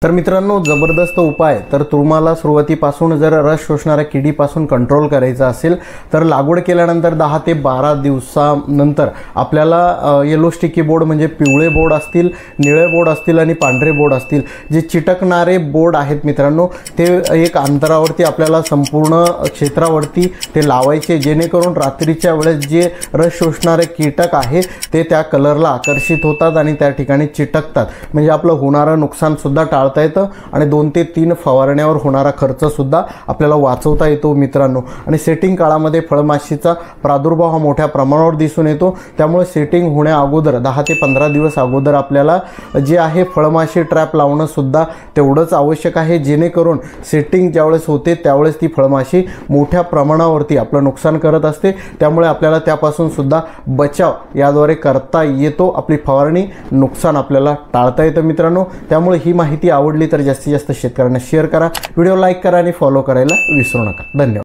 तर मित्रांनो, जबरदस्त उपाय. तर तुम्हाला सुरुवातीपासून जर रस शोषणाऱ्या किडीपासून कंट्रोल करायचा असेल तर लागवड केल्यानंतर 10 ते 12 दिवसानंतर आपल्याला येलो स्टिकी बोर्ड म्हणजे पिवळे बोर्ड असतील, निळे बोर्ड असतील आणि पांढरे बोर्ड असतील, जे चिटकणारे बोर्ड आहेत मित्रांनो, ते एक अंतरावरती आपल्याला संपूर्ण क्षेत्रावरती ते लावायचे, जेणेकरून रात्रीच्या वेळेस जे रस शोषणारे कीटक आहे ते त्या कलरला आकर्षित होतात आणि त्या ठिकाणी चिटकतात. म्हणजे आपलं होणारं नुकसान सुद्धा टाळता येतं आणि 2 ते 3 फवारण्यावर होणारा खर्च सुद्धा आपल्याला वाचवता येतो मित्रांनो. आणि सेटिंग काळामध्ये फळमाशीचा प्रादुर्भाव हा मोठ्या प्रमाणावर दिसून येतो. त्यामुळे सेटिंग होण्या अगोदर 10 ते 15 दिवस अगोदर आपल्याला जे आहे फळमाशी ट्रॅप लावणं सुद्धा तेवढंच आवश्यक आहे, जेणेकरून सेटिंग ज्यावेळेस होते त्यावेळेस ती फळमाशी मोठ्या प्रमाणावरती आपलं नुकसान करत असते. त्यामुळे आपल्याला त्यापासून सुद्धा बचाव याद्वारे करता येतो. आपली फवारणी नुकसान आपल्याला टाळता येतं मित्रांनो. त्यामुळे ही माहिती आवडली तर जास्तीत जास्त शेतकऱ्यांना शेअर करा, व्हिडिओ लाईक करा आणि फॉलो करायला विसरू नका. धन्यवाद.